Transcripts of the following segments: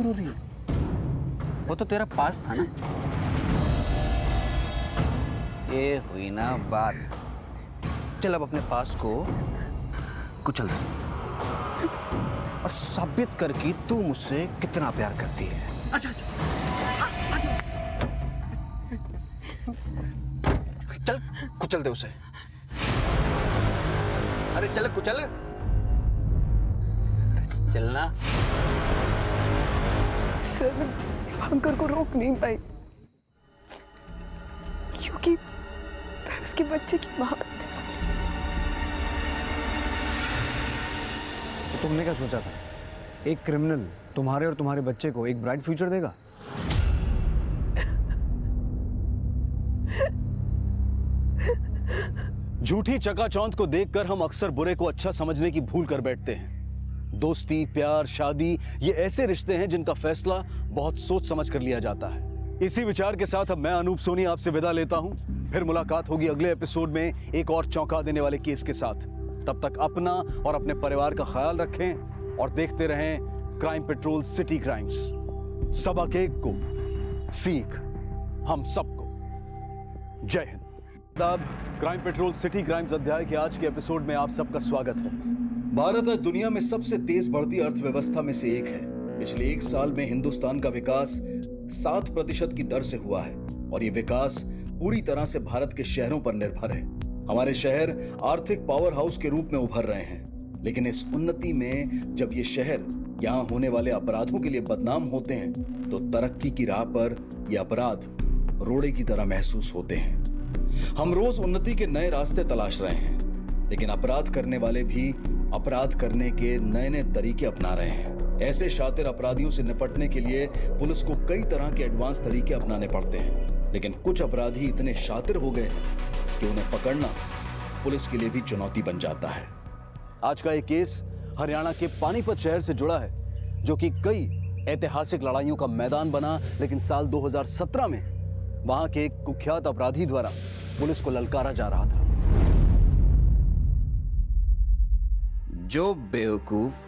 रो रही है? वो तो तेरा पास था ना। ये हुई ना बात। चल अब अपने पास को कुचल दे और साबित कर कि तू मुझसे कितना प्यार करती है। अच्छा चल कुचल दे उसे। अरे चल कुचल। चलना। सर मैं दीपांकर को रोक नहीं पाई क्योंकि मैं उसके बच्चे की मां। तो तुमने क्या सोचा था? एक क्रिमिनल तुम्हारे और तुम्हारे बच्चे को एक ब्राइट फ्यूचर देगा? झूठी चकाचौंध को देखकर हम अक्सर बुरे को अच्छा समझने की भूल कर बैठते हैं। दोस्ती, प्यार, शादी ये ऐसे रिश्ते हैं जिनका फैसला बहुत सोच समझ कर लिया जाता है। इसी विचार के साथ अब मैं अनूप सोनी आपसे विदा लेता हूं। फिर मुलाकात होगी अगले एपिसोड में एक और चौंका देने वाले केस के साथ। तब तक अपना और अपने परिवार का ख्याल रखें और देखते रहें क्राइम पेट्रोल सिटी क्राइम्स। सबक एक को सीख हम सबको। जय Hind. Crime petrol city crimes अध्याय के आज के एपिसोड में आप सबका स्वागत है। भारत आज दुनिया में सबसे तेज बढ़ती अर्थव्यवस्था में से एक है। पिछले एक साल में हिंदुस्तान का विकास 7% की दर से हुआ है और ये विकास पूरी तरह से भारत के शहरों पर निर्भर है। हमारे शहर आर्थिक पावर हाउस के रूप में उभर रहे हैं, लेकिन इस उन्नति में जब ये शहर यहाँ होने वाले अपराधों के लिए बदनाम होते हैं तो तरक्की की राह पर ये अपराध रोड़े की तरह महसूस होते हैं। हम रोज उन्नति के नए रास्ते तलाश रहे हैं, लेकिन अपराध करने वाले भी अपराध करने के नए नए तरीके अपना रहे हैं। ऐसे शातिर अपराधियों से निपटने के लिए पुलिस को कई तरह के एडवांस तरीके अपनाने पड़ते हैं, लेकिन कुछ अपराधी इतने शातिर हो गए हैं कि उन्हें पकड़ना पुलिस के लिए भी चुनौती बन जाता है। आज का एक केस हरियाणा के पानीपत शहर से जुड़ा है, जो कि कई ऐतिहासिक लड़ाइयों का मैदान बना, लेकिन साल 2017 में वहां के एक कुख्यात अपराधी द्वारा पुलिस को ललकारा जा रहा था। जो बेवकूफ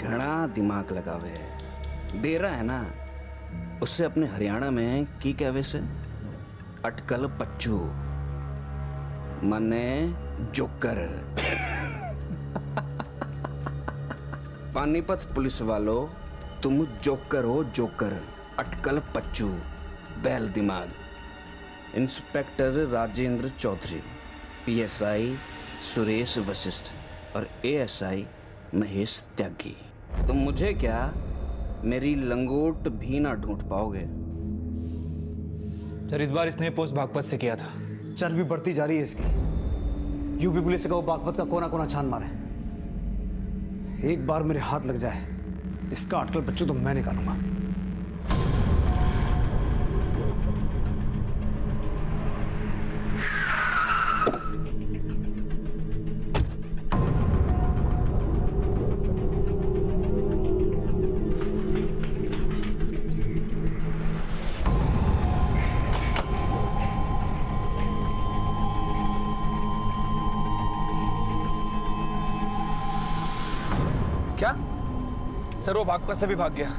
घना दिमाग लगावे डेरा है ना, उससे अपने हरियाणा में की कहवे से अटकल पच्चू मने जोकर। पानीपत पुलिस वालों, तुम जोकर हो जोकर, अटकल पच्चू, बैल दिमाग। इंस्पेक्टर राजेंद्र चौधरी, पीएसआई सुरेश वशिष्ठ और एएसआई महेश त्यागी। तुम मुझे क्या मेरी लंगोट भी ना ढूंढ पाओगे। सर इस बार इसने पोस्ट बागपत से किया था। चर्बी बढ़ती जा रही है इसकी। यूपी पुलिस से कहो बागपत का कोना कोना छान मारे। एक बार मेरे हाथ लग जाए इसका अटकल बच्चों तो मैं निकालूंगा। क्या सर वो बागपत से भी भाग गया?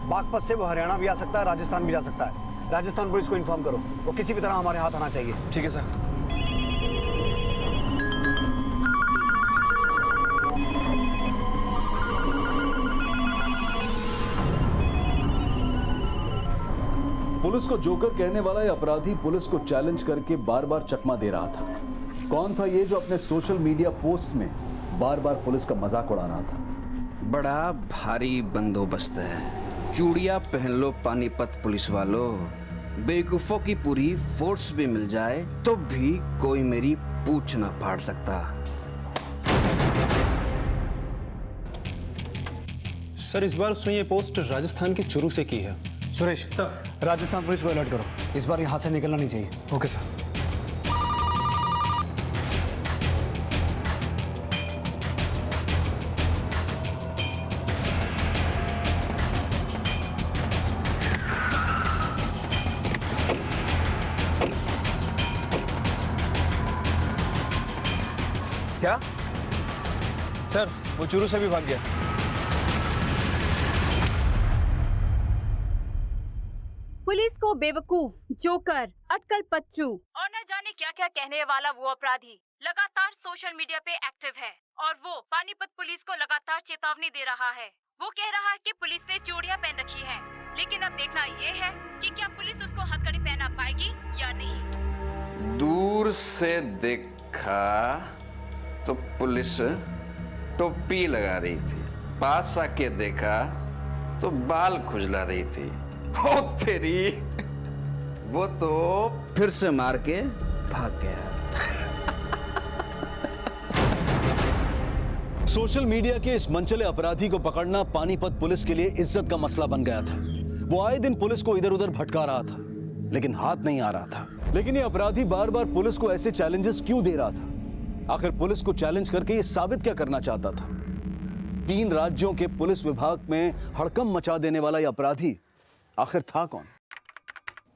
बागपत से वो हरियाणा भी आ सकता है, राजस्थान भी जा सकता है। राजस्थान पुलिस को इन्फॉर्म करो, वो किसी भी तरह हमारे हाथ आना चाहिए। ठीक है सर। पुलिस को जोकर कहने वाला ये अपराधी पुलिस को चैलेंज करके बार बार चकमा दे रहा था। कौन था ये जो अपने सोशल मीडिया पोस्ट में बार बार पुलिस का मजाक उड़ा रहा था? बड़ा भारी बंदोबस्त है। चूड़ियां पहन लो पानीपत पुलिस वालों। बेवकूफों की पूरी फोर्स भी मिल जाए तो भी कोई मेरी पूछ ना फाड़ सकता। सर इस बार उसने ये पोस्ट राजस्थान के चुरू से की है। सुरेश राजस्थान पुलिस को अलर्ट करो, इस बार यहाँ से निकलना नहीं चाहिए। Okay sir. क्या सर वो चुरू से भी भाग गया? बेवकूफ, जोकर, अटकल पच्चू और न जाने क्या क्या कहने वाला वो अपराधी लगातार सोशल मीडिया पे एक्टिव है और वो पानीपत पुलिस को लगातार चेतावनी दे रहा है। वो कह रहा है कि पुलिस ने चूड़ियां पहन रखी हैं, लेकिन अब देखना ये है कि क्या पुलिस उसको हथकड़ी पहना पाएगी या नहीं। दूर से देखा तो पुलिस टोपी लगा रही थी, पास आके देखा तो बाल खुजला रही थी। ओ तेरी, वो तो फिर से मार के भाग गया। सोशल मीडिया के इस मनचले अपराधी को पकड़ना पानीपत पुलिस के लिए इज्जत का मसला बन गया था। वो आए दिन पुलिस को इधर उधर भटका रहा था, लेकिन हाथ नहीं आ रहा था। लेकिन ये अपराधी बार बार पुलिस को ऐसे चैलेंजेस क्यों दे रहा था? आखिर पुलिस को चैलेंज करके ये साबित क्या करना चाहता था? 3 राज्यों के पुलिस विभाग में हड़कंप मचा देने वाला ये अपराधी आखिर था कौन?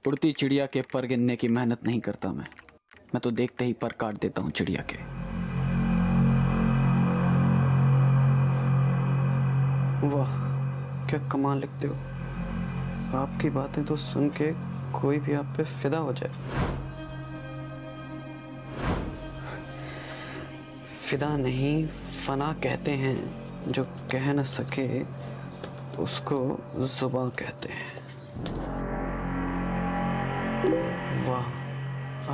उड़ती चिड़िया के पर गिनने की मेहनत नहीं करता मैं तो देखते ही पर काट देता हूँ चिड़िया के। वाह, क्या कमाल लिखते हो। आपकी बातें तो सुन के कोई भी आप पे फिदा हो जाए। फिदा नहीं, फना कहते हैं। जो कह न सके उसको जुबां कहते हैं। वाह,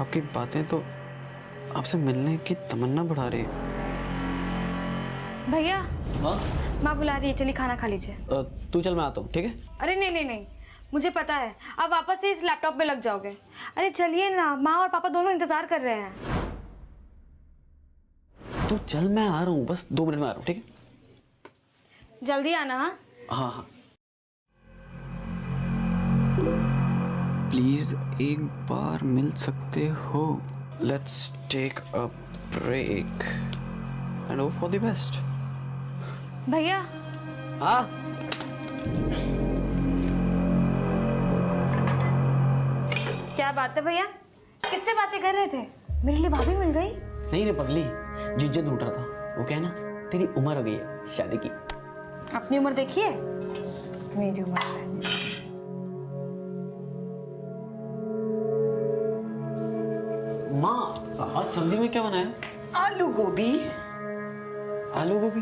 आपकी बातें तो आपसे मिलने की तमन्ना बढ़ा रही है। भैया, हाँ? माँ बुला रही है, चलिए खाना खा लीजिए। तू चल, मैं आता हूँ, ठीक है? अरे नहीं नहीं नहीं, मुझे पता है आप वापस से इस लैपटॉप पे लग जाओगे। अरे चलिए ना, माँ और पापा दोनों इंतजार कर रहे हैं। तू चल, मैं आ रहा हूँ, बस 2 मिनट में आ रहा हूँ, ठीक है? जल्दी आना। हाँ हाँ हाँ। प्लीज एक बार मिल सकते हो? Let's take a break and hope for the best. भैया। हाँ, क्या बात है भैया, किससे बातें कर रहे थे? मेरे लिए भाभी मिल गई? नहीं रे पगली, जीजा ढूंढ रहा था। वो कहना तेरी उम्र हो गई है शादी की। अपनी उम्र देखिए, मेरी उम्र है। माँ, आज सब्जी में क्या बनाया? आलू गोभी। आलू गोभी?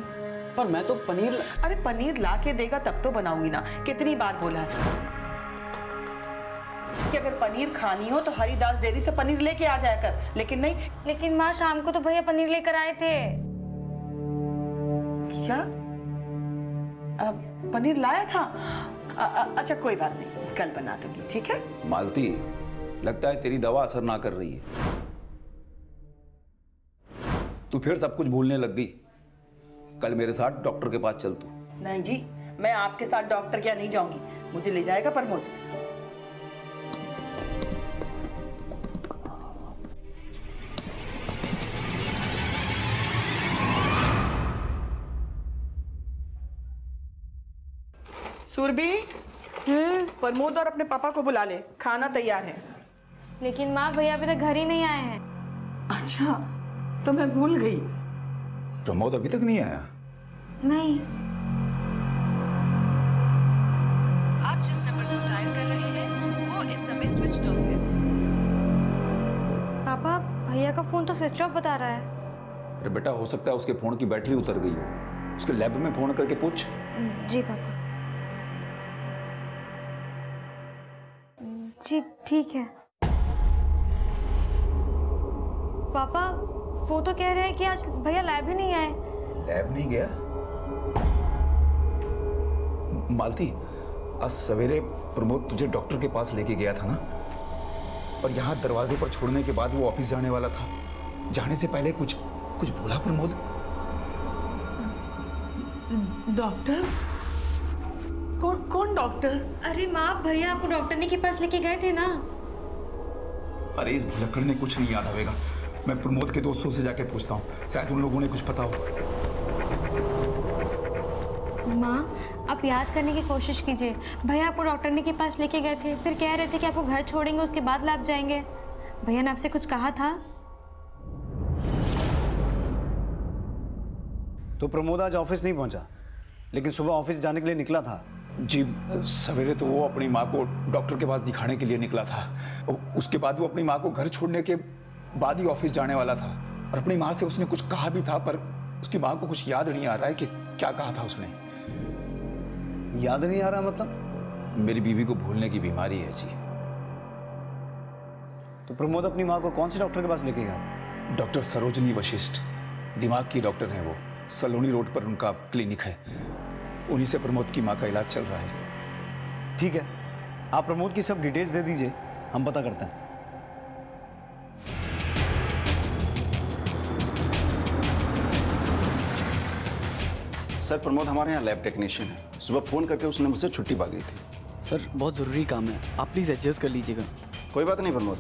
पर मैं तो पनीर। अरे पनीर ला के देगा तब तो बनाऊंगी ना। कितनी बार बोला है कि अगर पनीर खानी हो तो हरिदास डेयरी से पनीर लेके आ जाया कर, लेकिन नहीं। लेकिन माँ, शाम को तो भैया पनीर लेकर आए थे। क्या? पनीर लाया था? अच्छा कोई बात नहीं, कल बना दूंगी, ठीक है? मालती, लगता है तेरी दवा असर ना कर रही है। तू फिर सब कुछ भूलने लग गई। कल मेरे साथ डॉक्टर के पास चल तू। नहीं जी, मैं आपके साथ डॉक्टर क्या नहीं जाऊंगी, मुझे ले जाएगा प्रमोद। सुरभि, प्रमोद और अपने पापा को बुला ले, खाना तैयार है। लेकिन माँ, भैया अभी तक घर ही नहीं आए हैं। अच्छा, तो मैं भूल गई। प्रमोद अभी तक नहीं आया? नहीं। आप जिस नंबर को डायल कर रहे हैं वो इस समय स्विच्ड ऑफ है। पापा, भैया का फोन तो स्विच ऑफ बता रहा है। अरे बेटा, हो सकता है उसके फोन की बैटरी उतर गई हो। उसके लैब में फोन करके पूछ। जी पापा। जी ठीक है। पापा, वो तो कह रहे हैं कि आज भैया लैब ही नहीं आए। लैब नहीं गया? मालती, आज सवेरे प्रमोद तुझे डॉक्टर के पास लेके गया था ना, और यहाँ दरवाजे पर छोड़ने के बाद वो ऑफिस जाने वाला था। जाने से पहले कुछ बोला प्रमोद? डॉक्टर? कौन डॉक्टर? अरे माँ, भैया आपको डॉक्टर के पास लेके गए थे ना। अरे इस भुलक्कड़ ने कुछ नहीं याद आवेगा। मैं प्रमोद के दोस्तों से जाके पूछता हूँ, शायद उन लोगों ने कुछ पता हो। माँ, आप याद करने की कोशिश कीजिए। भैया आपको डॉक्टर के पास लेके गए थे, फिर कह रहे थे कि आपको घर छोड़ेंगे, उसके बाद लैब जाएंगे। भैया ने आपसे कुछ कहा था? तो प्रमोद आज ऑफिस नहीं पहुंचा, लेकिन सुबह ऑफिस जाने के लिए निकला था। जी सवेरे तो वो अपनी माँ को डॉक्टर के पास दिखाने के लिए निकला था। उसके बाद वो अपनी माँ को घर छोड़ने के बाद ही ऑफिस जाने वाला था, और अपनी माँ से उसने कुछ कहा भी था, पर उसकी माँ को कुछ याद नहीं आ रहा है कि क्या कहा था उसने। याद नहीं आ रहा मतलब? मेरी बीवी को भूलने की बीमारी है जी। तो प्रमोद अपनी माँ को कौन से डॉक्टर के पास लेके गया था? डॉक्टर सरोजनी वशिष्ठ, दिमाग की डॉक्टर हैं वो। सलोनी रोड पर उनका क्लिनिक है, उन्हीं से प्रमोद की माँ का इलाज चल रहा है। ठीक है, आप प्रमोद की सब डिटेल्स दे दीजिए, हम पता करते हैं। सर प्रमोद हमारे यहाँ लैब टेक्नीशियन है। सुबह फ़ोन करके उसने मुझसे छुट्टी मांगी थी। सर बहुत ज़रूरी काम है, आप प्लीज़ एडजस्ट कर लीजिएगा। कोई बात नहीं Pramod,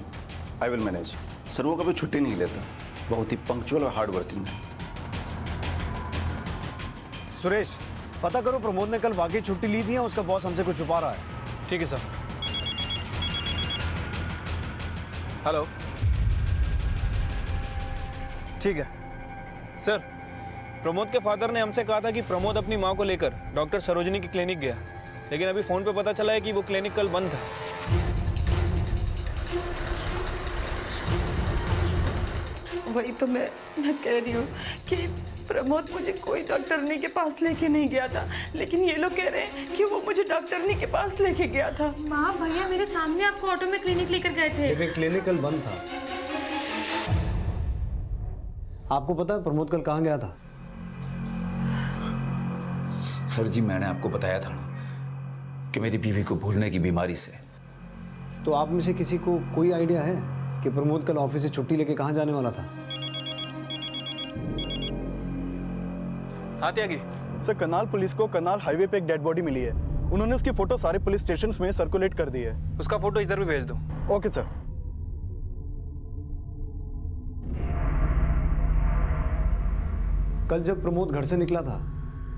I will manage. Sir वो कभी छुट्टी नहीं लेता, बहुत ही पंक्चुअल और हार्ड वर्किंग है। सुरेश, पता करो प्रमोद ने कल वाकई छुट्टी ली थी या उसका बॉस हमसे कुछ छुपा रहा है। ठीक है सर। हेलो, ठीक है सर। प्रमोद के फादर ने हमसे कहा था कि प्रमोद अपनी माँ को लेकर डॉक्टर सरोजनी की क्लिनिक गया, लेकिन अभी फोन पे पता चला है कि वो क्लिनिक कल बंद था। वही तो मैं कह रही हूँ कि प्रमोद मुझे कोई डॉक्टरनी के पास लेके नहीं गया था, लेकिन ये लोग कह रहे हैं कि वो मुझे डॉक्टरनी के पास लेके गया था। माँ भैया मेरे सामने आपको ऑटो में क्लिनिक लेकर गए थे। लेकिन क्लिनिक कल बंद था। आपको पता है प्रमोद कल कहाँ गया था? सर जी मैंने आपको बताया था ना कि मेरी बीवी को भूलने की बीमारी से। तो आप में से किसी को कोई आइडिया है कि प्रमोद कल ऑफिस से छुट्टी लेके कहाँ जाने वाला था? हाँ त्यागी। सर करनाल पुलिस को करनाल हाईवे पे एक डेड बॉडी मिली है। उन्होंने उसकी फोटो सारे पुलिस स्टेशंस में सर्कुलेट कर दी है। उसका फोटो इधर भी भेज दो। Okay sir. कल जब प्रमोद घर से निकला था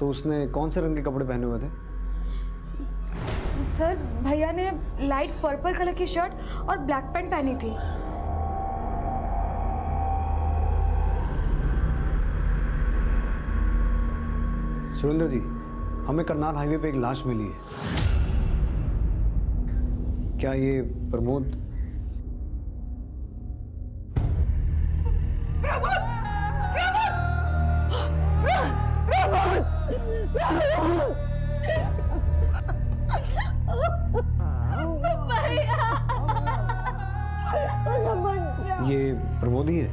तो उसने कौन से रंग के कपड़े पहने हुए थे? सर भैया ने लाइट पर्पल कलर की शर्ट और ब्लैक पैंट पहनी थी। सुरेंद्र जी, हमें करनाल हाईवे पे एक लाश मिली है। क्या ये प्रमोद? ये प्रमोद ही है?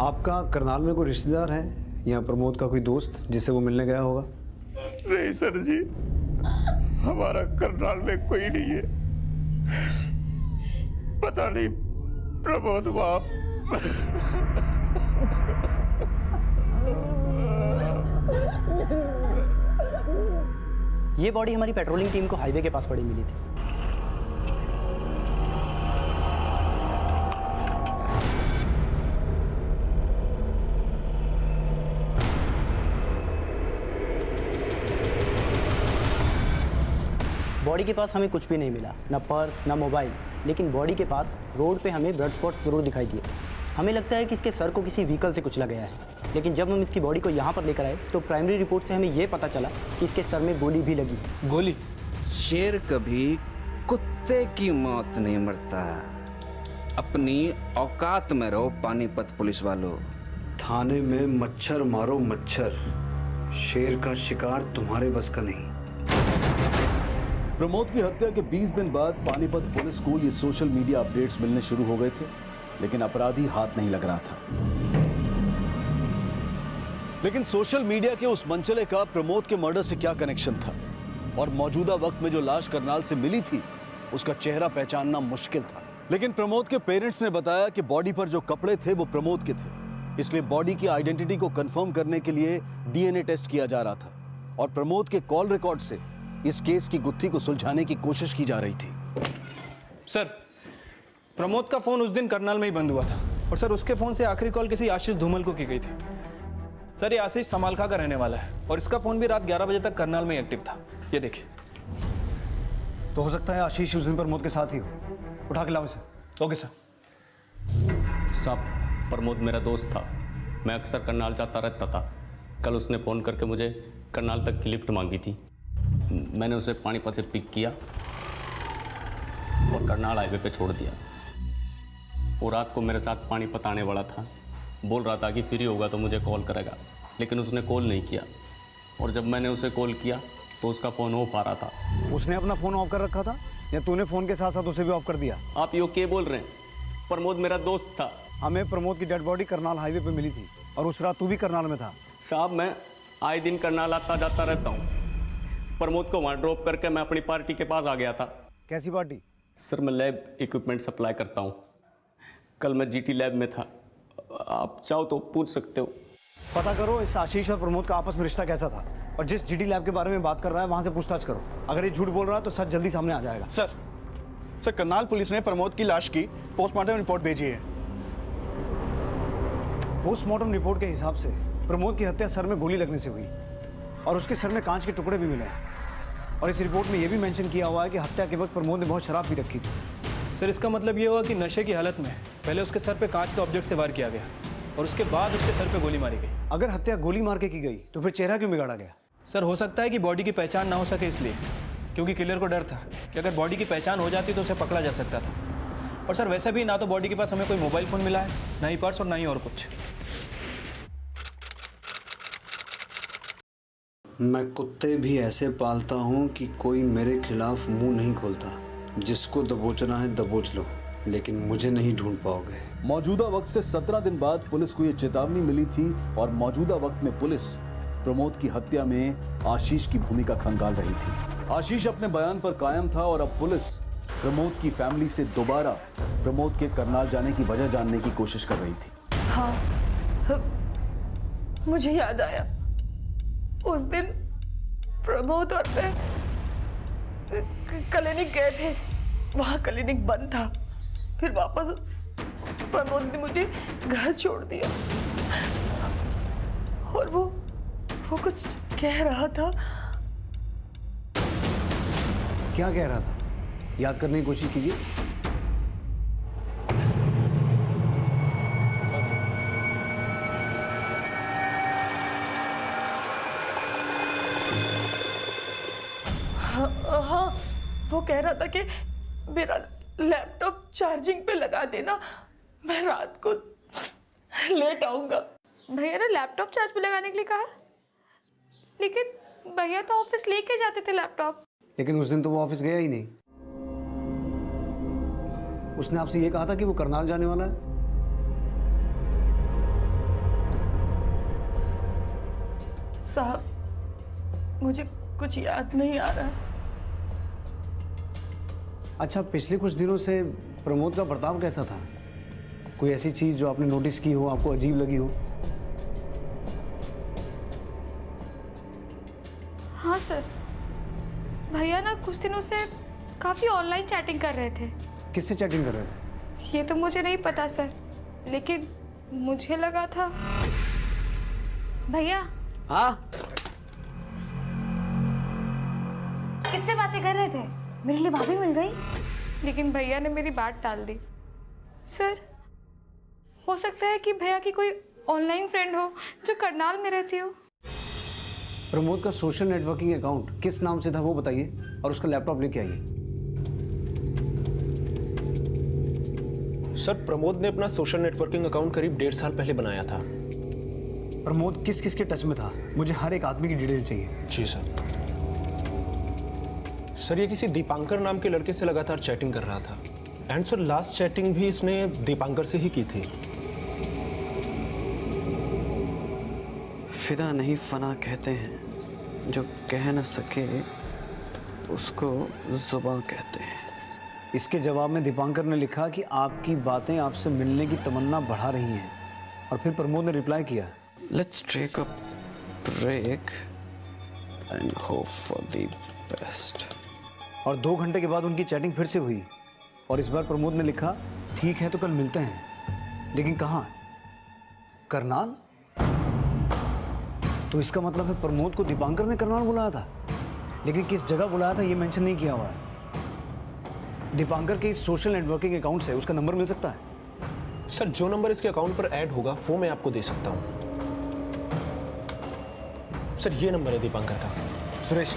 आपका करनाल में कोई रिश्तेदार है या प्रमोद का कोई दोस्त जिससे वो मिलने गया होगा? नहीं सर जी, हमारा करनाल में कोई नहीं है। पता नहीं प्रमोद वहां। ये बॉडी हमारी पेट्रोलिंग टीम को हाईवे के पास पड़ी मिली थी। बॉडी के पास हमें कुछ भी नहीं मिला, ना पर्स ना मोबाइल, लेकिन बॉडी के पास रोड पे हमें ब्लड स्पॉट्स जरूर दिखाई दिए। हमें लगता है कि इसके सर को किसी व्हीकल से कुचला गया है, लेकिन जब हम इसकी बॉडी को यहाँ पर लेकर आए तो प्राइमरी रिपोर्ट से हमें ये पता चला कि इसके सर में गोली भी लगी है। गोली? शेर कभी कुत्ते की मौत नहीं मरता। अपनी औकात में रहो पानीपत पुलिस वालों। थाने में मच्छर मारो मच्छर, शेर का शिकार तुम्हारे बस का नहीं। प्रमोद की हत्या के 20 दिन बाद पानीपत पुलिस को ये सोशल मीडिया अपडेट्स मिलने शुरू हो गए थे, लेकिन अपराधी हाथ नहीं लग रहा था। लेकिन सोशल मीडिया के उस मंचले का प्रमोद के मर्डर से क्या कनेक्शन था, और मौजूदा वक्त में जो लाश करनाल से मिली थी उसका चेहरा पहचानना मुश्किल था। लेकिन प्रमोद के पेरेंट्स ने बताया कि बॉडी पर जो कपड़े थे वो प्रमोद के थे, इसलिए बॉडी की आइडेंटिटी को कंफर्म करने के लिए डीएनए टेस्ट किया जा रहा था, और प्रमोद के कॉल रिकॉर्ड से इस केस की गुत्थी को सुलझाने की कोशिश की जा रही थी। सर, प्रमोद का फोन उस दिन करनाल में ही बंद हुआ था, और सर उसके फोन से आखिरी कॉल किसी आशीष धूमल को की गई थी। सर ये आशीष समालखा का रहने वाला है, और इसका फोन भी रात 11 बजे तक करनाल में एक्टिव था। ये देखिए। तो हो सकता है आशीष उस दिन प्रमोद के साथ ही हो। उठा के लाओ इसे। Okay sir. साहब, प्रमोद मेरा दोस्त था, मैं अक्सर करनाल जाता रहता था। कल उसने फ़ोन करके मुझे करनाल तक की लिफ्ट मांगी थी। मैंने उसे पानीपत से पिक किया और करनाल हाईवे पे छोड़ दिया। वो रात को मेरे साथ पानीपत आने वाला था। बोल रहा था कि फ्री होगा तो मुझे कॉल करेगा, लेकिन उसने कॉल नहीं किया। और जब मैंने उसे कॉल किया तो उसका फ़ोन ऑफ आ रहा था। उसने अपना फ़ोन ऑफ कर रखा था या तूने फ़ोन के साथ साथ उसे भी ऑफ कर दिया? आप यो क्या बोल रहे हैं? प्रमोद मेरा दोस्त था। हमें प्रमोद की डेड बॉडी करनाल हाईवे पे मिली थी और उस रात तू भी करनाल में था। साहब, मैं आए दिन करनाल आता जाता रहता हूँ। प्रमोद को वहाँ ड्रॉप करके मैं अपनी पार्टी के पास आ गया था। कैसी पार्टी? सर, मैं लैब इक्विपमेंट सप्लाई करता हूँ। कल मैं जीटी लैब में था। आप चाहो तो पूछ सकते हो। पता करो इस आशीष और प्रमोद का आपस में रिश्ता कैसा था, और जिस जीटी लैब के बारे में बात कर रहा है वहां से पूछताछ करो। अगर ये झूठ बोल रहा है तो सच जल्दी सामने आ जाएगा। सर, करनाल पुलिस ने प्रमोद की लाश की पोस्टमार्टम रिपोर्ट भेजी है। पोस्टमार्टम रिपोर्ट के हिसाब से प्रमोद की हत्या सर में गोली लगने से हुई और उसके सर में कांच के टुकड़े भी मिले हैं। और इस रिपोर्ट में यह भी मेंशन किया हुआ है कि हत्या के वक्त प्रमोद ने बहुत शराब पी रखी थी। सर, इसका मतलब ये हुआ कि नशे की हालत में पहले उसके सर पे कांच के ऑब्जेक्ट से वार किया गया और उसके बाद उसके सर पे गोली मारी गई। अगर हत्या गोली मार के की गई तो फिर चेहरा क्यों बिगाड़ा गया? सर, हो सकता है कि बॉडी की पहचान ना हो सके इसलिए, क्योंकि किलर को डर था कि अगर बॉडी की पहचान हो जाती तो उसे पकड़ा जा सकता था। और सर, वैसे भी ना तो बॉडी के पास हमें कोई मोबाइल फ़ोन मिला है, ना ही पर्स और ना ही और कुछ। मैं कुत्ते भी ऐसे पालता हूँ कि कोई मेरे खिलाफ मुंह नहीं खोलता। जिसको दबोचना है दबोच लो, लेकिन मुझे नहीं ढूंढ पाओगे। मौजूदा वक्त से 17 दिन बाद पुलिस को यह चेतावनी मिली थी और मौजूदा वक्त में पुलिस प्रमोद की हत्या में आशीष की भूमिका खंगाल रही थी। आशीष अपने बयान पर कायम था और अब पुलिस प्रमोद की फैमिली से दोबारा प्रमोद के करनाल जाने की वजह जानने की कोशिश कर रही थी। हाँ, मुझे याद आया। उस दिन प्रमोद और मैं क्लिनिक गए थे। वहाँ क्लिनिक बंद था। फिर वापस प्रमोद ने मुझे घर छोड़ दिया और वो कुछ कह रहा था। क्या कह रहा था? याद करने की कोशिश कीजिए। हाँ, वो कह रहा था कि मेरा लैपटॉप चार्जिंग पे लगा देना, मैं रात को लेट आऊंगा। भैया ने लैपटॉप चार्ज पे लगाने के लिए कहा, लेकिन भैया तो ऑफिस लेके जाते थे लैपटॉप। लेकिन उस दिन तो वो ऑफिस गया ही नहीं। उसने आपसे ये कहा था कि वो करनाल जाने वाला है। साहब, मुझे कुछ याद नहीं आ रहा। अच्छा, पिछले कुछ दिनों से प्रमोद का बर्ताव कैसा था? कोई ऐसी चीज जो आपने नोटिस की हो, आपको अजीब लगी हो? हाँ सर, भैया ना कुछ दिनों से काफी ऑनलाइन चैटिंग कर रहे थे। किससे चैटिंग कर रहे थे? ये तो मुझे नहीं पता सर, लेकिन मुझे लगा था। भैया। हाँ, किससे बातें कर रहे थे? मेरे लिए भाभी मिल गई, लेकिन भैया ने मेरी बात टाल दी। सर, हो सकता है कि भैया की कोई ऑनलाइन फ्रेंड हो जो करनाल में रहती हो। प्रमोद का सोशल नेटवर्किंग अकाउंट किस नाम से था वो बताइए और उसका लैपटॉप लेके आइए। सर, प्रमोद ने अपना सोशल नेटवर्किंग अकाउंट करीब 1.5 साल पहले बनाया था। प्रमोद किस किस के टच में था? मुझे हर एक आदमी की डिटेल चाहिए। जी सर, ये किसी दीपांकर नाम के लड़के से लगातार चैटिंग कर रहा था। एंड सर, लास्ट चैटिंग भी इसने दीपांकर से ही की थी। फिदा नहीं फना कहते हैं, जो कह न सके उसको जुबां कहते हैं। इसके जवाब में दीपांकर ने लिखा कि आपकी बातें आपसे मिलने की तमन्ना बढ़ा रही हैं, और फिर प्रमोद ने रिप्लाई किया, let's take a break and hope for the best. और 2 घंटे के बाद उनकी चैटिंग फिर से हुई और इस बार प्रमोद ने लिखा, ठीक है तो कल मिलते हैं, लेकिन कहाँ? करनाल? तो इसका मतलब है प्रमोद को दीपांकर ने करनाल बुलाया था, लेकिन किस जगह बुलाया था ये मेंशन नहीं किया हुआ है। दीपांकर के इस सोशल नेटवर्किंग अकाउंट से उसका नंबर मिल सकता है? सर, जो नंबर इसके अकाउंट पर ऐड होगा वो मैं आपको दे सकता हूँ। सर ये नंबर है दीपांकर का। सुरेश,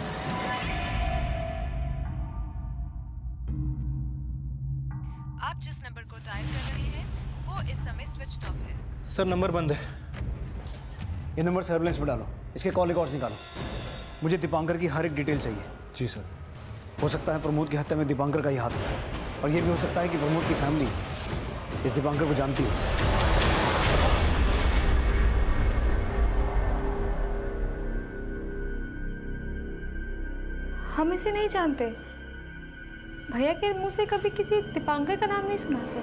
आप जिस नंबर को डायल कर रहे हैं वो इस समय स्विच ऑफ है। सर नंबर बंद है। ये नंबर सर्विलेंस पे डालो, इसके कॉल रिकॉर्ड्स निकालो। मुझे दीपांकर की हर एक डिटेल चाहिए। जी सर। हो सकता है प्रमोद की हत्या में दीपांकर का ही हाथ हो, और ये भी हो सकता है कि प्रमोद की फैमिली इस दीपांकर को जानती हो। हम इसे नहीं जानते। भैया के मुंह से कभी किसी दीपांकर का नाम नहीं सुना सर।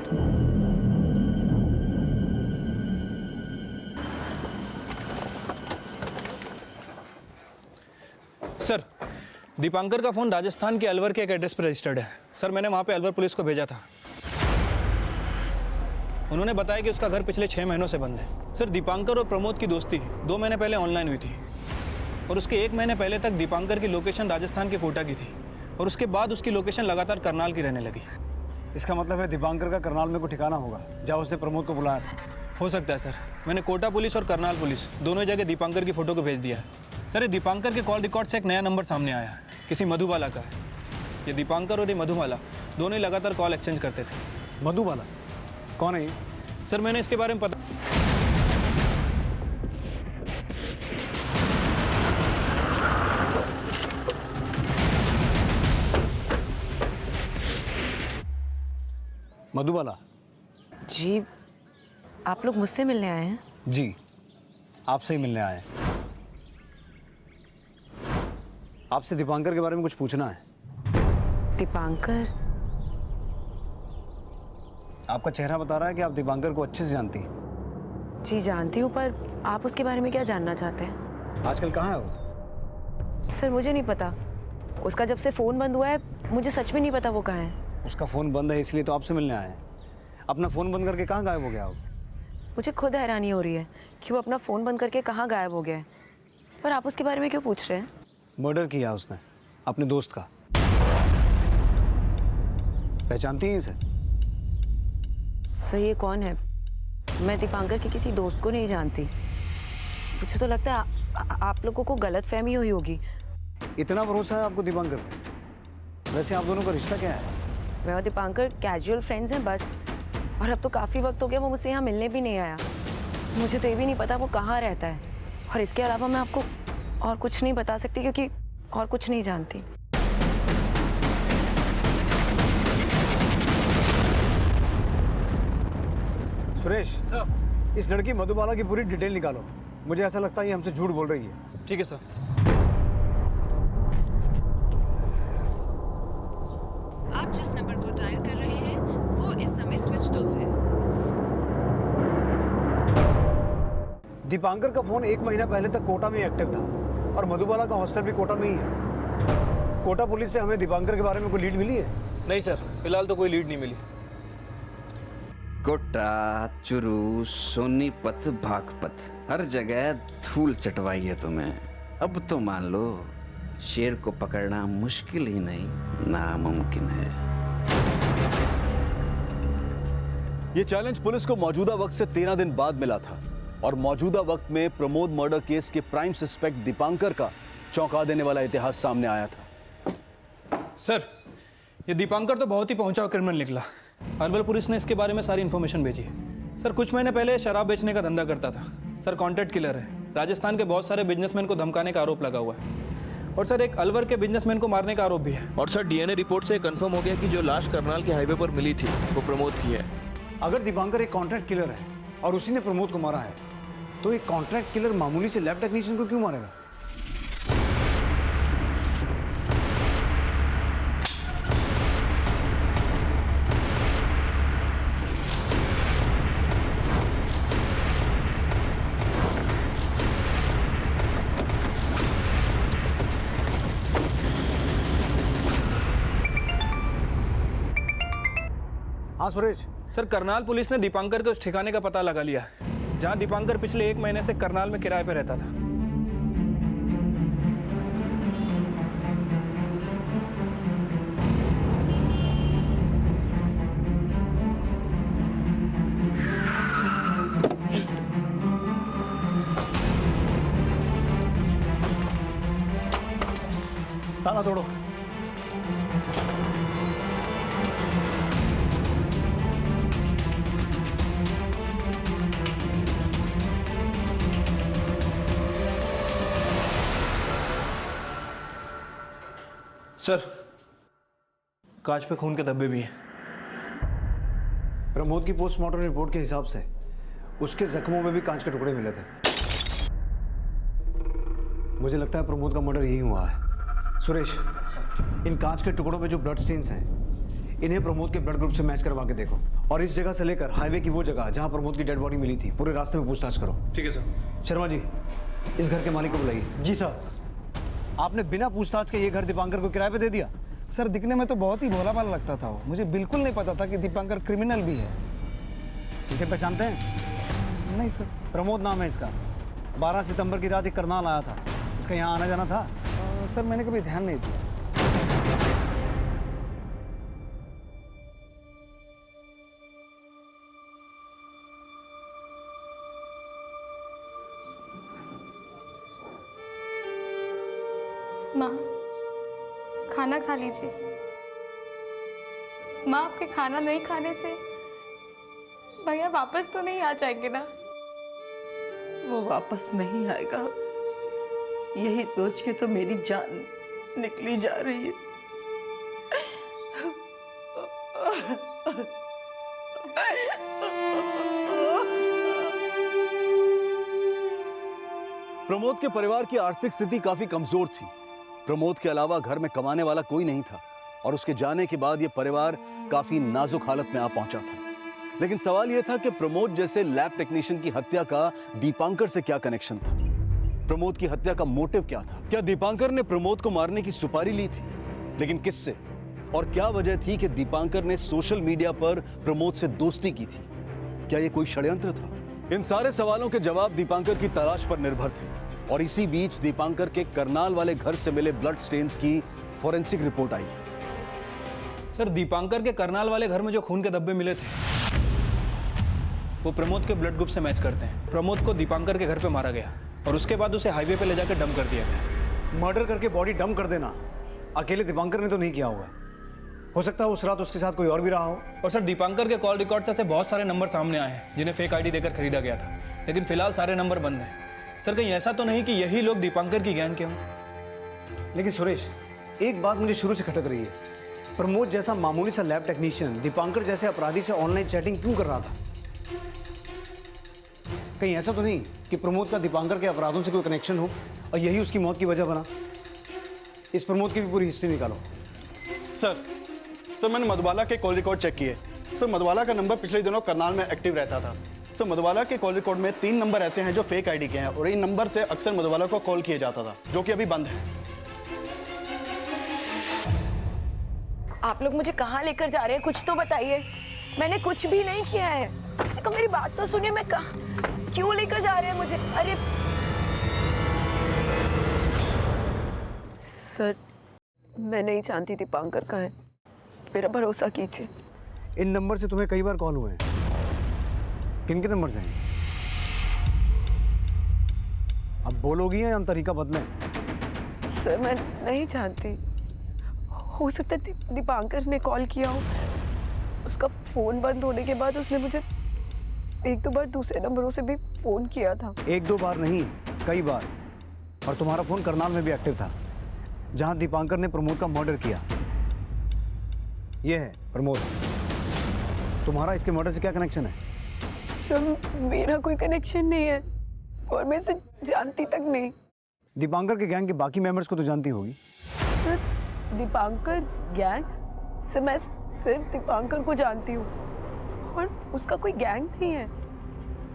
सर दीपांकर का फोन राजस्थान के अलवर के एक एड्रेस पर रजिस्टर्ड है। सर मैंने वहां पे अलवर पुलिस को भेजा था। उन्होंने बताया कि उसका घर पिछले 6 महीनों से बंद है। सर दीपांकर और प्रमोद की दोस्ती 2 महीने पहले ऑनलाइन हुई थी, और उसके 1 महीने पहले तक दीपांकर की लोकेशन राजस्थान के कोटा की थी, और उसके बाद उसकी लोकेशन लगातार करनाल की रहने लगी। इसका मतलब है दीपांकर का करनाल में कोई ठिकाना होगा जहाँ उसने प्रमोद को बुलाया था। हो सकता है सर। मैंने कोटा पुलिस और करनाल पुलिस दोनों जगह दीपांकर की फोटो को भेज दिया है। सर ये दीपांकर के कॉल रिकॉर्ड से एक नया नंबर सामने आया है, किसी मधुबाला का है। ये दीपांकर और ये मधुबाला दोनों ही लगातार कॉल एक्सचेंज करते थे। मधुबाला कौन है ये? सर मैंने इसके बारे में पता मधुबाला जी, आप लोग मुझसे मिलने आए हैं? जी, आपसे ही मिलने आए हैं। आपसे दीपांकर के बारे में कुछ पूछना है। दीपांकर? आपका चेहरा बता रहा है कि आप दीपांकर को अच्छे से जानती हैं। जी जानती हूँ, पर आप उसके बारे में क्या जानना चाहते हैं? आजकल कहाँ है वो? सर मुझे नहीं पता। उसका जब से फ़ोन बंद हुआ है मुझे सच में नहीं पता वो कहाँ है। उसका फ़ोन बंद है इसलिए तो आपसे मिलने आए हैं। अपना फ़ोन बंद करके कहाँ गायब हो गया वो? मुझे खुद हैरानी हो रही है कि वो अपना फ़ोन बंद करके कहाँ गायब हो गया है। पर आप उसके बारे में क्यों पूछ रहे हैं? मर्डर किया उसने अपने दोस्त का। पहचानती हैं इसे? सर ये कौन है? मैं दीपांकर के किसी दोस्त को नहीं जानती। मुझे तो लगता है आप लोगों को गलतफहमी हुई होगी। इतना भरोसा है आपको दीपांकर पे? वैसे आप दोनों का रिश्ता क्या है? मैं और दीपांकर कैजुअल फ्रेंड्स हैं बस। और अब तो काफ़ी वक्त हो गया वो मुझसे यहाँ मिलने भी नहीं आया। मुझे तो ये भी नहीं पता वो कहाँ रहता है। और इसके अलावा मैं आपको और कुछ नहीं बता सकती क्योंकि और कुछ नहीं जानती। सुरेश सर, इस लड़की मधुबाला की पूरी डिटेल निकालो। मुझे ऐसा लगता है ये हमसे झूठ बोल रही है। ठीक है सर। आप जिस नंबर को डायल कर रहे हैं वो इस समय स्विच ऑफ है। दीपांकर का फोन 1 महीना पहले तक कोटा में एक्टिव था, और मधुबाला का हॉस्टल भी कोटा में ही है। कोटा पुलिस से हमें दीपांकर के बारे में कोई लीड मिली है? नहीं सर, फिलहाल तो कोई लीड नहीं मिली। कोटा, चुरू, सोनीपत, बागपत, हर जगह धूल चटवाई है तुम्हें। अब तो मान लो शेर को पकड़ना मुश्किल ही नहीं, नामुमकिन है। ये चैलेंज पुलिस को मौजूदा वक्त से 13 दिन बाद मिला था, और मौजूदा वक्त में प्रमोद मर्डर केस के प्राइम सस्पेक्ट दीपांकर का चौंका देने वाला इतिहास सामने आया था। सर ये दीपांकर तो बहुत ही पहुंचा क्रिमिनल निकला। अलवर पुलिस ने इसके बारे में सारी इन्फॉर्मेशन भेजी। सर कुछ महीने पहले शराब बेचने का धंधा करता था। सर कॉन्ट्रैक्ट किलर है। राजस्थान के बहुत सारे बिजनेसमैन को धमकाने का आरोप लगा हुआ है, और सर एक अलवर के बिजनेसमैन को मारने का आरोप भी है। और सर डीएनए रिपोर्ट से कंफर्म हो गया कि जो लाश करनाल के हाईवे पर मिली थी वो प्रमोद की है। अगर दीपांकर एक कॉन्ट्रैक्ट किलर है और उसी ने प्रमोद को मारा है, तो एक कॉन्ट्रैक्ट किलर मामूली से लैब टेक्नीशियन को क्यों मारेगा? हाँ सुरेश। सर करनाल पुलिस ने दीपांकर के उस ठिकाने का पता लगा लिया है जहां दीपांकर पिछले 1 महीने से करनाल में किराए पे रहता था। ताला तोड़ो। सर, कांच पे खून के धब्बे भी हैं। प्रमोद की पोस्टमार्टम रिपोर्ट के हिसाब से उसके जख्मों में भी कांच के टुकड़े मिले थे। मुझे लगता है प्रमोद का मर्डर यही हुआ है। सुरेश, इन कांच के टुकड़ों में जो ब्लड स्टेन्स हैं, इन्हें प्रमोद के ब्लड ग्रुप से मैच करवा के देखो, और इस जगह से लेकर हाईवे की वो जगह जहां प्रमोद की डेड बॉडी मिली थी, पूरे रास्ते में पूछताछ करो। ठीक है सर। शर्मा जी, इस घर के मालिक को बुलाइए। जी सर। आपने बिना पूछताछ के ये घर दीपांकर को किराए पे दे दिया? सर, दिखने में तो बहुत ही भोला भाला लगता था वो। मुझे बिल्कुल नहीं पता था कि दीपांकर क्रिमिनल भी है। इसे पहचानते हैं? नहीं सर। प्रमोद नाम है इसका। 12 सितंबर की रात एक करनाल आया था। इसका यहाँ आना जाना था? सर, मैंने कभी ध्यान नहीं दिया। माँ, खाना खा लीजिए। माँ, आपके खाना नहीं खाने से भैया वापस तो नहीं आ जाएंगे ना? वो वापस नहीं आएगा, यही सोच के तो मेरी जान निकली जा रही है। प्रमोद के परिवार की आर्थिक स्थिति काफी कमजोर थी। प्रमोद के अलावा घर में कमाने वाला कोई नहीं था, और उसके जाने के बाद यह परिवार काफी नाजुक हालत में आ पहुंचा था। लेकिन सवाल यह था कि प्रमोद जैसे लैब टेक्नीशियन की हत्या का दीपांकर से क्या कनेक्शन था? प्रमोद की हत्या का मोटिव क्या था? क्या दीपांकर ने प्रमोद को मारने की सुपारी ली थी? लेकिन किससे? और क्या वजह थी कि दीपांकर ने सोशल मीडिया पर प्रमोद से दोस्ती की थी? क्या यह कोई षड्यंत्र था? इन सारे सवालों के जवाब दीपांकर की तलाश पर निर्भर थे, और इसी बीच दीपांकर के करनाल वाले घर से मिले ब्लड स्टेन्स की फॉरेंसिक रिपोर्ट आई। सर, दीपांकर के करनाल वाले घर में जो खून के धब्बे मिले थे वो प्रमोद के ब्लड ग्रुप से मैच करते हैं। प्रमोद को दीपांकर के घर पे मारा गया और उसके बाद उसे हाईवे पे ले जाकर डंप कर दिया गया। मर्डर करके बॉडी डंप कर देना अकेले दीपांकर ने तो नहीं किया होगा। हो सकता है उस रात उसके साथ कोई और भी रहा हो। और सर, दीपांकर के कॉल रिकॉर्ड से बहुत सारे नंबर सामने आए हैं जिन्हें फेक आईडी देकर खरीदा गया था, लेकिन फिलहाल सारे नंबर बंद हैं। सर, कहीं ऐसा तो नहीं कि यही लोग दीपांकर की गैंग के हों? लेकिन सुरेश, एक बात मुझे शुरू से खटक रही है। प्रमोद जैसा मामूली सा लैब टेक्नीशियन दीपांकर जैसे अपराधी से ऑनलाइन चैटिंग क्यों कर रहा था? कहीं ऐसा तो नहीं कि प्रमोद का दीपांकर के अपराधों से कोई कनेक्शन हो और यही उसकी मौत की वजह बना? इस प्रमोद की भी पूरी हिस्ट्री निकालो। सर, मैंने मधुबाला के कॉल रिकॉर्ड चेक किए। सर, मधुबाला का नंबर पिछले दिनों करनाल में एक्टिव रहता था। सर, मधुबाला के कॉल रिकॉर्ड में 3 नंबर ऐसे हैं जो फेक आईडी के हैं, और इन नंबर से अक्सर मधुबाला को कॉल किया जाता था, जो कि अभी बंद है। आप लोग मुझे कहाँ लेकर जा रहे हैं? कुछ तो बताइए। मैंने कुछ भी नहीं किया है। किसी को मेरी बात तो सुनिए। मैं क्यों लेकर जा रहे हैं मुझे? अरे सर, मैं नहीं जानती दीपांकर कहाँ है, मेरा भरोसा कीजिए। इन नंबर से तुम्हें कई बार कॉल हुए हैं। किन के नंबर से हैं? अब बोलोगी या हम तरीका बदलें? सर, मैं नहीं जानती। हो सकता है दीपांकर ने कॉल किया हो। उसका फ़ोन बंद होने के बाद उसने मुझे 1-2 बार दूसरे नंबरों से भी फ़ोन किया था। 1-2 बार नहीं, कई बार। और तुम्हारा फ़ोन करनाल में भी एक्टिव था, जहां दीपांकर ने प्रमोद का मर्डर किया। यह है प्रमोद। तुम्हारा इसके मर्डर से क्या कनेक्शन है? सर, मेरा कोई कनेक्शन नहीं है और मैं इसे जानती तक नहीं। दीपांकर के गैंग के बाकी मेंबर्स को तो जानती होगी। सर, दीपांकर गैंग से मैं सिर्फ दीपांकर को जानती हूँ और उसका कोई गैंग नहीं है।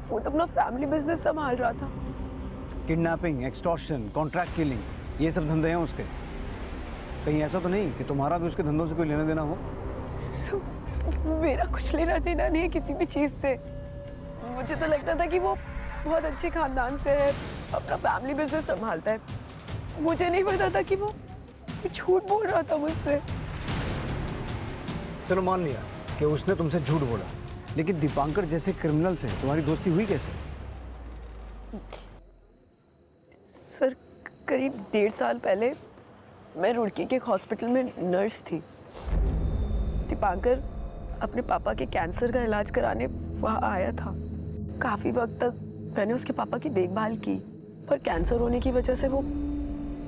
वो तो अपना फैमिली बिजनेस संभाल रहा था। किडनैपिंग, एक्सटॉर्शन, कॉन्ट्रैक्ट किलिंग, ये सब धंधे हैं उसके। कहीं ऐसा तो नहीं कि तुम्हारा भी उसके धंधों से कोई लेना देना हो? मेरा कुछ लेना देना नहीं है किसी भी चीज़ से। मुझे तो लगता था कि वो बहुत अच्छे खानदान से है, अपना फैमिली बिजनेस संभालता है। मुझे नहीं पता था कि वो झूठ बोल रहा था मुझसे। चलो मान लिया कि उसने तुमसे झूठ बोला, लेकिन दीपांकर जैसे क्रिमिनल से तुम्हारी दोस्ती हुई कैसे? सर, करीब 1.5 साल पहले मैं रुड़की के एक हॉस्पिटल में नर्स थी। दीपांकर अपने पापा के कैंसर का इलाज कराने वहाँ आया था। काफ़ी वक्त तक मैंने उसके पापा की देखभाल की, पर कैंसर होने की वजह से वो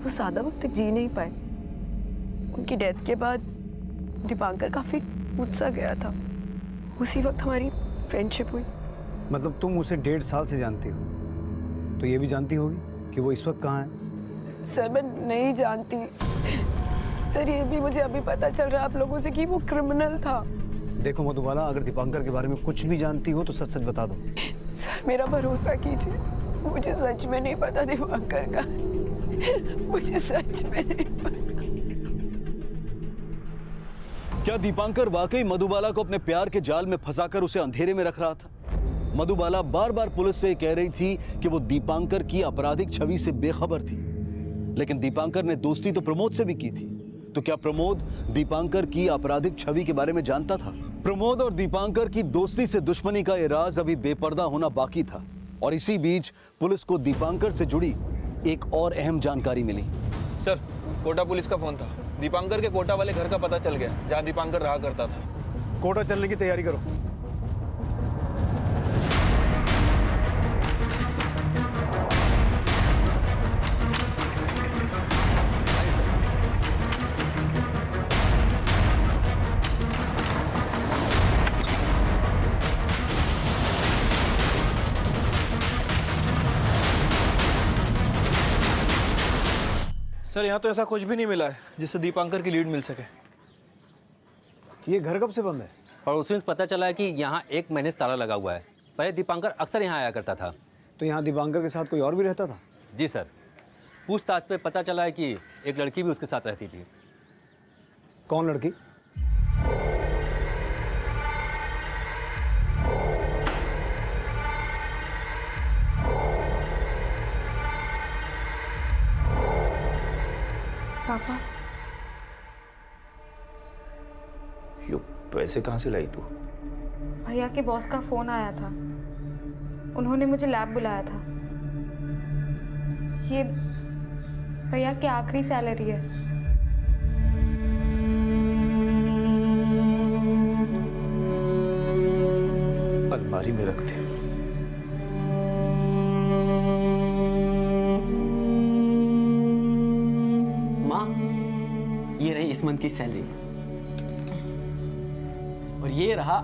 ज़्यादा वक्त तक जी नहीं पाए। उनकी डेथ के बाद दीपांकर काफ़ी टूट सा गया था। उसी वक्त हमारी फ्रेंडशिप हुई। मतलब तुम उसे 1.5 साल से जानती हो, तो ये भी जानती होगी कि वो इस वक्त कहाँ है? सर मैं नहीं जानती सर, ये भी मुझे अभी पता चल रहा है आप लोगों से कि वो क्रिमिनल था। देखो मधुबाला, अगर दीपांकर के बारे में कुछ भी जानती हो तो सच सच बता दो। सर मेरा भरोसा कीजिए, मुझे सच में नहीं पता दीपांकर का, मुझे सच में नहीं पता। क्या दीपांकर वाकई मधुबाला को अपने प्यार के जाल में फंसाकर उसे अंधेरे में रख रहा था? मधुबाला बार बार पुलिस से कह रही थी कि वो दीपांकर की आपराधिक छवि से बेखबर थी, लेकिन दीपांकर ने दोस्ती तो प्रमोद से भी की थी। तो क्या प्रमोद दीपांकर की आपराधिक छवि के बारे में जानता था? प्रमोद और दीपांकर की दोस्ती से दुश्मनी का ये राज अभी बेपर्दा होना बाकी था, और इसी बीच पुलिस को दीपांकर से जुड़ी एक और अहम जानकारी मिली। सर, कोटा पुलिस का फोन था। दीपांकर के कोटा वाले घर का पता चल गया, जहां दीपांकर रहा करता था। कोटा चलने की तैयारी करो। सर, यहाँ तो ऐसा कुछ भी नहीं मिला है जिससे दीपांकर की लीड मिल सके। ये घर कब से बंद है? पड़ोसियों से पता चला है कि यहाँ 1 महीने से ताला लगा हुआ है। पहले दीपांकर अक्सर यहाँ आया करता था। तो यहाँ दीपांकर के साथ कोई और भी रहता था? जी सर, पूछताछ पे पता चला है कि एक लड़की भी उसके साथ रहती थी। कौन लड़की? पापा, ये पैसे कहाँ से लाई तू? भैया के बॉस का फोन आया था, उन्होंने मुझे लैब बुलाया था। ये भैया की आखिरी सैलरी है। अलमारी में रख दे। ये रही इस मंथ की सैलरी और ये रहा